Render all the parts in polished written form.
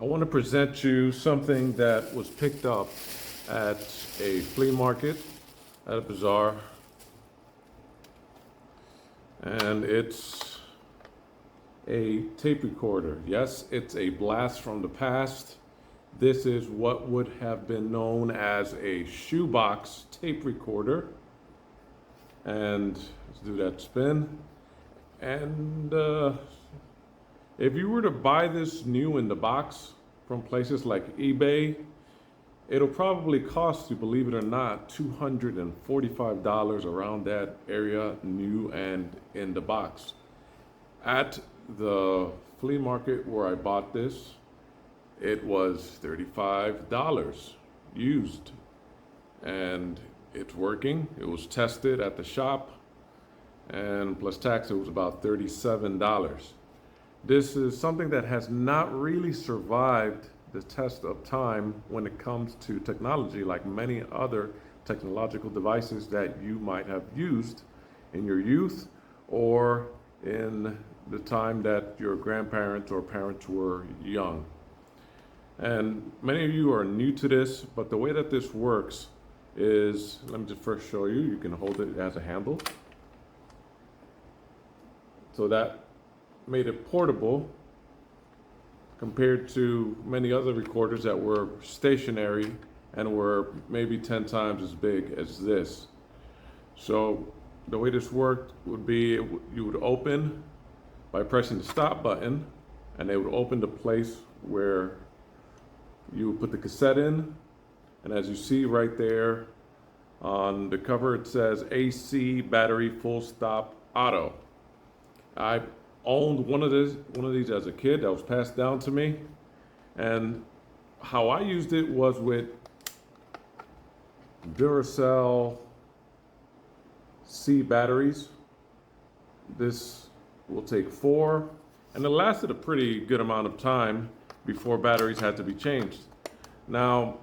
I want to present you something that was picked up at a flea market, at a bazaar, and it's a tape recorder. Yes, it's a blast from the past. This is what would have been known as a shoebox tape recorder. And let's do that spin. And if you were to buy this new in the box from places like eBay, it'll probably cost you, believe it or not, $245 around that area, new and in the box. At the flea market where I bought this, it was $35 used, and it's working. It was tested at the shop, and plus tax, it was about $37. This is something that has not really survived the test of time when it comes to technology, like many other technological devices that you might have used in your youth or in the time that your grandparents or parents were young. And many of you are new to this, but the way that this works is, let me just first show you. You can hold it as a handle. So that made it portable compared to many other recorders that were stationary and were maybe 10 times as big as this. So the way this worked would be you would open by pressing the stop button, and it would open the place where you would put the cassette in. And as you see right there on the cover, it says AC battery full stop auto. I owned one of these as a kid that was passed down to me, and how I used it was with Duracell C batteries. This will take 4, and it lasted a pretty good amount of time before batteries had to be changed. Now,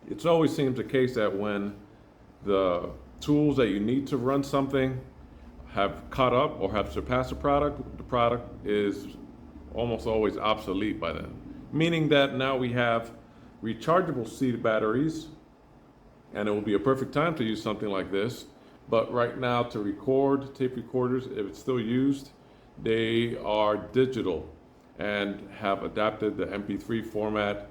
it's always seems the case that when the tools that you need to run something have caught up or have surpassed the product is almost always obsolete by then. Meaning that now we have rechargeable C batteries, and it will be a perfect time to use something like this. But right now, to record tape recorders, if it's still used, they are digital and have adapted the MP3 format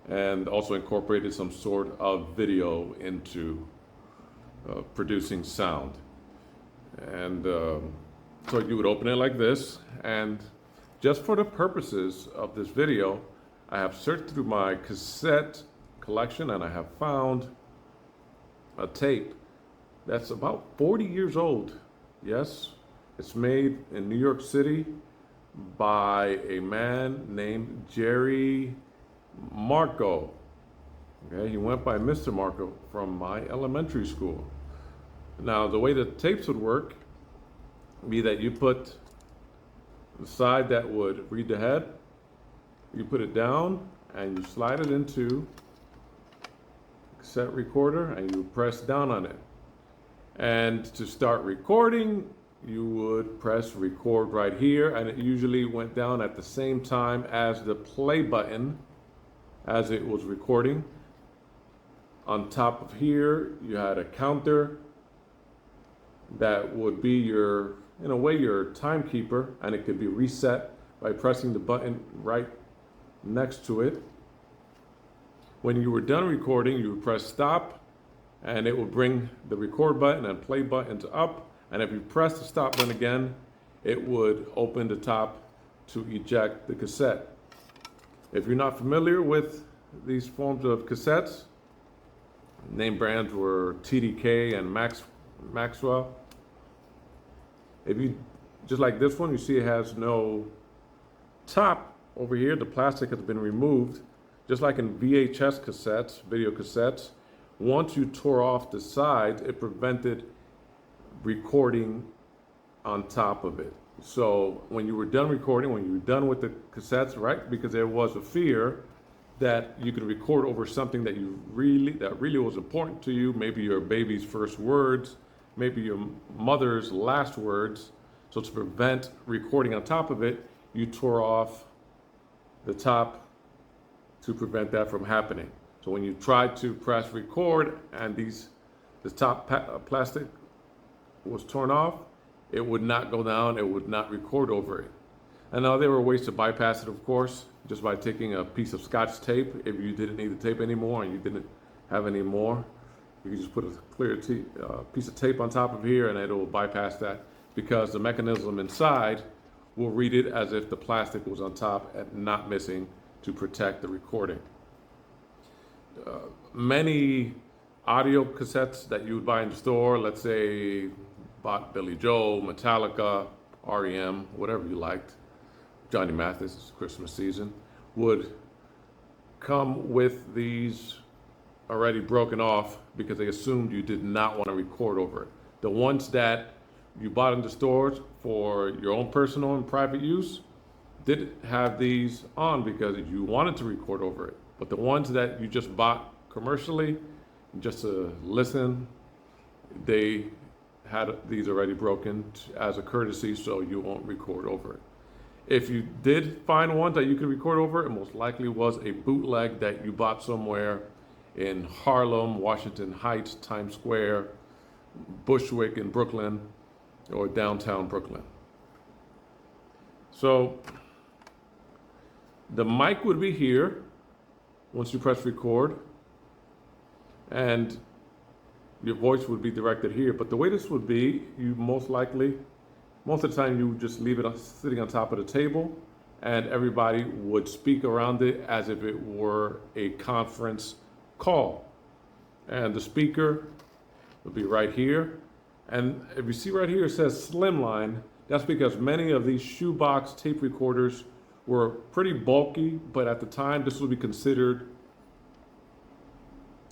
and also incorporated some sort of video into producing sound. And so you would open it like this, and just for the purposes of this video, I have searched through my cassette collection, and I have found a tape that's about 40 years old. Yes, it's made in New York City by a man named Jerry Marco. Okay, he went by Mr. Marco from my elementary school. Now, the way the tapes would work would be that you put the side that would read the head, you put it down, and you slide it into the cassette recorder, and you press down on it. And to start recording, you would press record right here, and it usually went down at the same time as the play button as it was recording. On top of here, you had a counter that would be your, in a way, your timekeeper, and it could be reset by pressing the button right next to it. When you were done recording, you would press stop, and it would bring the record button and play buttons up, and if you press the stop button again, it would open the top to eject the cassette. If you're not familiar with these forms of cassettes, name brands were TDK and Maxwell. If you, just like this one, you see it has no top over here. The plastic has been removed. Just like in VHS cassettes, video cassettes, once you tore off the sides, it prevented recording on top of it. So when you were done recording, when you were done with the cassettes, right, because there was a fear that you could record over something that really was important to you, maybe your baby's first words, maybe your mother's last words. So to prevent recording on top of it, you tore off the top to prevent that from happening. So when you try to press record and the top plastic was torn off, it would not go down, it would not record over it. And now there were ways to bypass it, of course, just by taking a piece of Scotch tape. If you didn't need the tape anymore and you didn't have any more, you can just put a clear piece of tape on top of here and it will bypass that, because the mechanism inside will read it as if the plastic was on top and not missing to protect the recording. Many audio cassettes that you would buy in the store, let's say bought Billy Joel, Metallica, REM, whatever you liked, Johnny Mathis, it's Christmas season, would come with these already broken off because they assumed you did not want to record over it. The ones that you bought in the stores for your own personal and private use didn't have these on because you wanted to record over it. But the ones that you just bought commercially, just to listen, they had these already broken as a courtesy, so you won't record over it. If you did find one that you could record over, it most likely was a bootleg that you bought somewhere in Harlem, Washington Heights, Times Square, Bushwick in Brooklyn, or downtown Brooklyn. So the mic would be here once you press record, and your voice would be directed here. But the way this would be, you most of the time you would just leave it sitting on top of the table, and everybody would speak around it as if it were a conference call. And the speaker would be right here. And if you see right here, it says Slimline. That's because many of these shoebox tape recorders were pretty bulky, but at the time this would be considered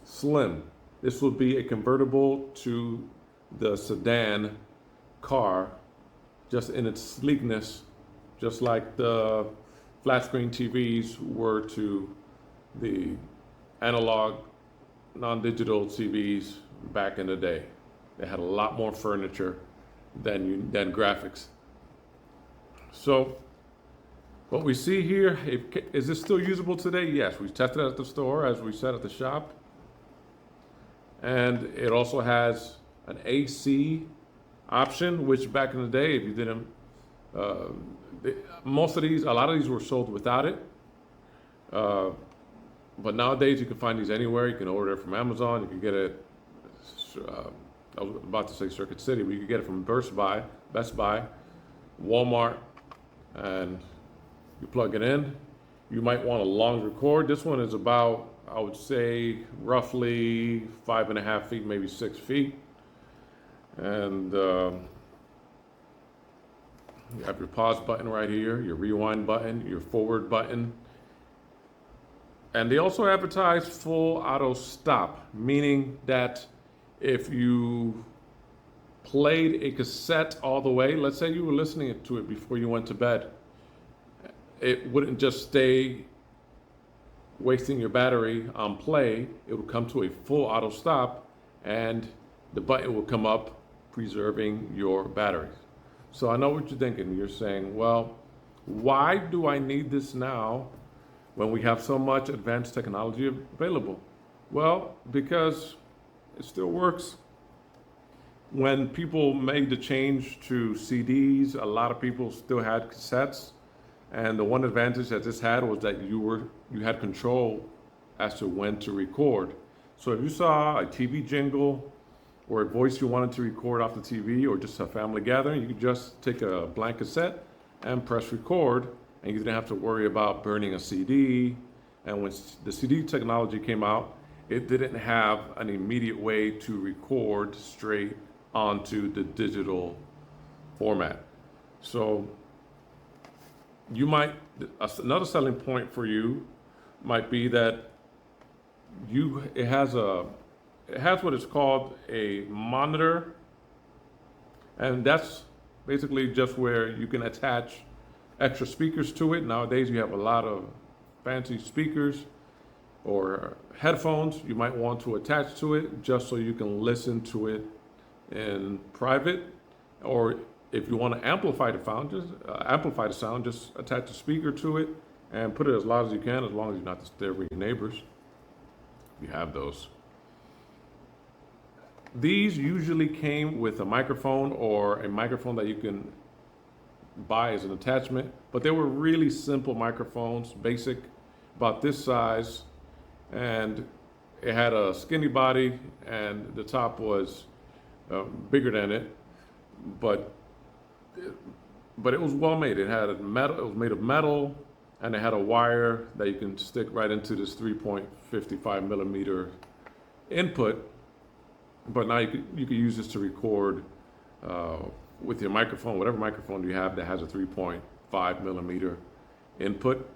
slim. This would be a convertible to the sedan car, just in its sleekness, just like the flat screen TVs were to the analog non-digital TVs back in the day. They had a lot more furniture than graphics. So what we see here, is this still usable today? Yes, we tested it at the store, as we said, at the shop. And it also has an AC option, which back in the day, if you didn't, a lot of these were sold without it. But nowadays you can find these anywhere. You can order it from Amazon. You can get it, I was about to say Circuit City, but you can get it from Best Buy, Walmart, and you plug it in. You might want a longer cord. This one is about, I would say, roughly 5.5 feet, maybe 6 feet. And you have your pause button right here, your rewind button, your forward button. And they also advertise full auto stop, meaning that if you played a cassette all the way, let's say you were listening to it before you went to bed, it wouldn't just stay wasting your battery on play. It would come to a full auto stop and the button will come up, preserving your batteries. So I know what you're thinking. You're saying, well, why do I need this now when we have so much advanced technology available? Well, because it still works. When people made the change to CDs, a lot of people still had cassettes. And the one advantage that this had was that you had control as to when to record. So if you saw a TV jingle or a voice you wanted to record off the TV, or just a family gathering, you could just take a blank cassette and press record, and you didn't have to worry about burning a CD. And when the CD technology came out, it didn't have an immediate way to record straight onto the digital format. So another selling point for you might be that it has what is called a monitor, and that's basically just where you can attach extra speakers to it. Nowadays you have a lot of fancy speakers or headphones you might want to attach to it just so you can listen to it in private, or if you want to amplify the sound, just attach a speaker to it and put it as loud as you can, as long as you're not disturbing your neighbors. You have those. These usually came with a microphone or a microphone that you can buy as an attachment, but they were really simple microphones, basic, about this size, and it had a skinny body, and the top was bigger than it, but it was well made. It had metal. It was made of metal, and it had a wire that you can stick right into this 3.55 millimeter input. But now you could use this to record with your microphone, whatever microphone you have that has a 3.5 millimeter input.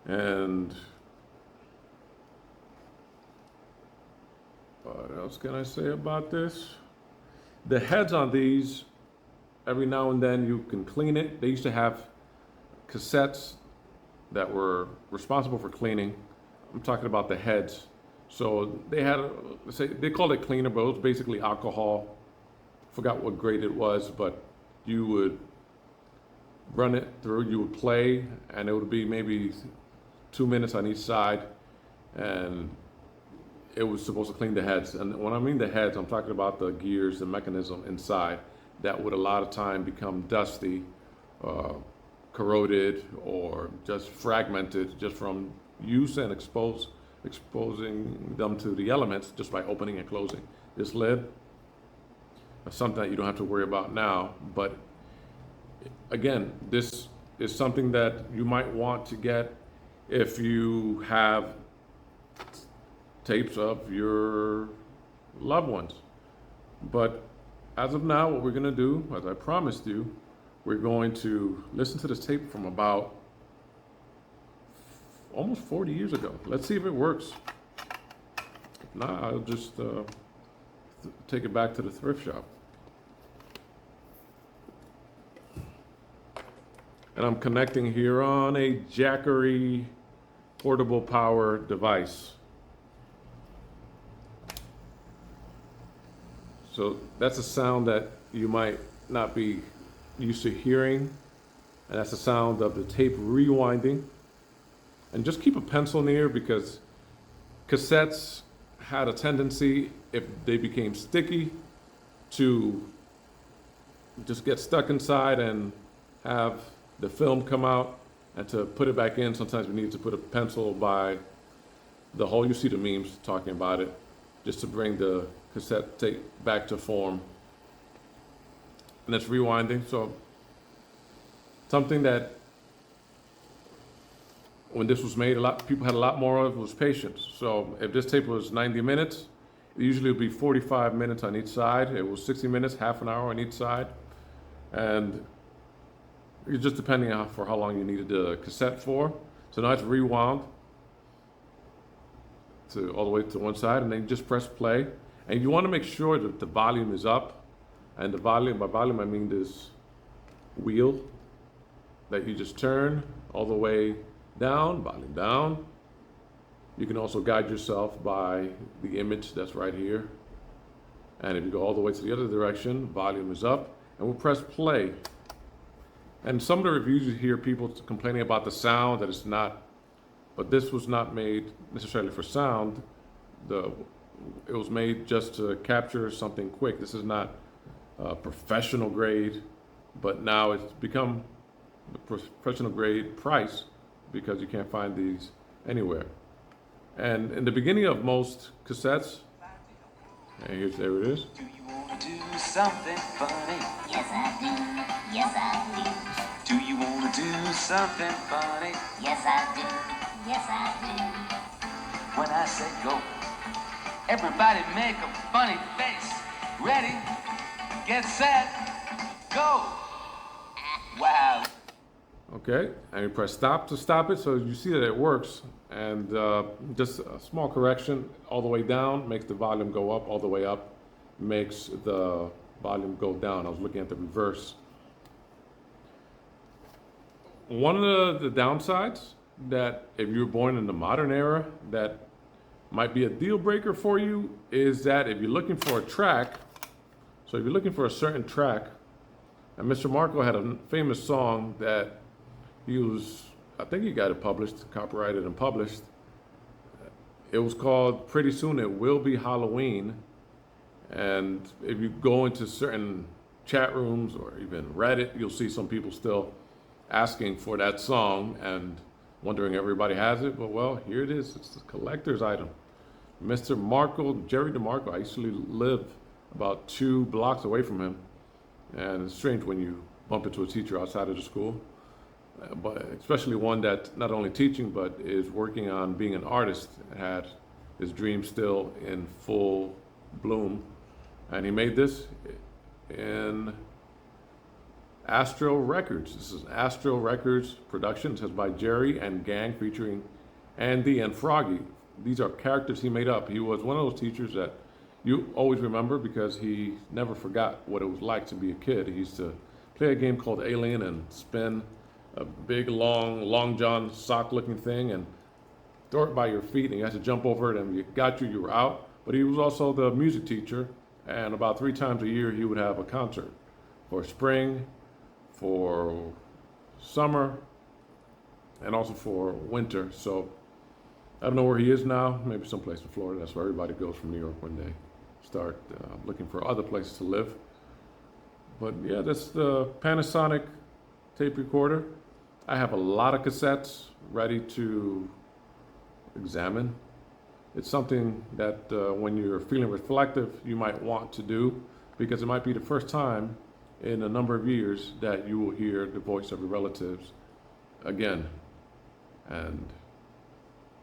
And what else can I say about this? The heads on these, every now and then you can clean it. They used to have cassettes that were responsible for cleaning. I'm talking about the heads. So they had, they called it cleaner, but it was basically alcohol. Forgot what grade it was, but you would run it through, you would play, and it would be maybe 2 minutes on each side, and it was supposed to clean the heads. And when I mean the heads, I'm talking about the gears, the mechanism inside that would a lot of time become dusty, corroded, or just fragmented just from use and exposing them to the elements just by opening and closing this lid. That's something that you don't have to worry about now. But again, this is something that you might want to get if you have tapes of your loved ones. But as of now, what we're going to do, as I promised you, we're going to listen to this tape from about almost 40 years ago. Let's see if it works. If not, I'll just take it back to the thrift shop. And I'm connecting here on a Jackery portable power device. So that's a sound that you might not be used to hearing. And that's the sound of the tape rewinding. And just keep a pencil near, because cassettes had a tendency, if they became sticky, to just get stuck inside and have the film come out, and to put it back in, sometimes we need to put a pencil by the hole. You see the memes talking about it, just to bring the cassette tape back to form. And it's rewinding. So something that when this was made, a lot people had a lot more of was patience. So if this tape was 90 minutes, it usually would be 45 minutes on each side. It was 60 minutes, half an hour on each side. And it's just depending on for how long you needed the cassette for. So now it's rewound to all the way to one side, and then you just press play. And you want to make sure that the volume is up. And the volume, by volume I mean this wheel that you just turn all the way down, volume down. You can also guide yourself by the image that's right here. And if you go all the way to the other direction, volume is up, and we'll press play. And some of the reviews you hear people complaining about the sound, that it's not, but this was not made necessarily for sound. It was made just to capture something quick. This is not professional grade, but now it's become the professional grade price, because you can't find these anywhere. And in the beginning of most cassettes, and there it is. Do you want to do something funny? Yes, I do. Yes, I do. Do you want to do something funny? Yes, I do. Yes, I do. When I say go, everybody make a funny face. Ready, get set, go. Wow. Okay, and you press stop to stop it, so you see that it works. And just a small correction, all the way down makes the volume go up, all the way up makes the volume go down. I was looking at the reverse. One of the downsides that if you were born in the modern era that might be a deal breaker for you is that if you're looking for a track, so if you're looking for a certain track, and Mr. Marco had a famous song that he was I think he got it published, copyrighted and published. It was called Pretty Soon It Will Be Halloween. And if you go into certain chat rooms or even Reddit, you'll see some people still asking for that song and wondering if everybody has it. But well, here it is. It's a collector's item. Mr. Markle, Jerry DeMarco, I used to live about 2 blocks away from him. And it's strange when you bump into a teacher outside of the school, but especially one that not only teaching, but is working on being an artist, had his dream still in full bloom. And he made this in Astro Records. This is Astro Records production. It says by Jerry and Gang featuring Andy and Froggy. These are characters he made up. He was one of those teachers that you always remember because he never forgot what it was like to be a kid. He used to play a game called Alien and spin a big, long John sock looking thing and throw it by your feet, and you had to jump over it, and you got you were out. But he was also the music teacher, and about 3 times a year he would have a concert for spring, for summer, and also for winter. So I don't know where he is now, maybe someplace in Florida. That's where everybody goes from New York when they start looking for other places to live. But yeah, that's the Panasonic tape recorder. I have a lot of cassettes ready to examine. It's something that when you're feeling reflective, you might want to do, because it might be the first time in a number of years that you will hear the voice of your relatives again. And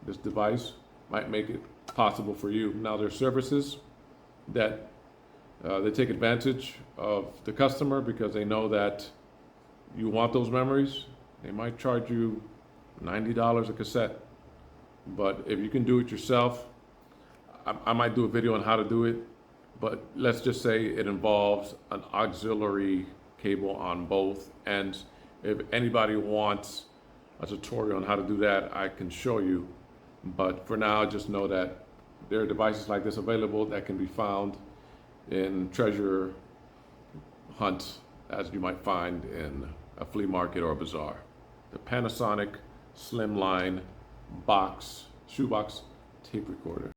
this device might make it possible for you. Now, there's services that they take advantage of the customer because they know that you want those memories. They might charge you $90 a cassette. But if you can do it yourself, I might do a video on how to do it, but let's just say it involves an auxiliary cable on both ends. If anybody wants a tutorial on how to do that, I can show you. But for now, just know that there are devices like this available that can be found in treasure hunts, as you might find in a flea market or a bazaar. The Panasonic Slimline Shoebox tape recorder.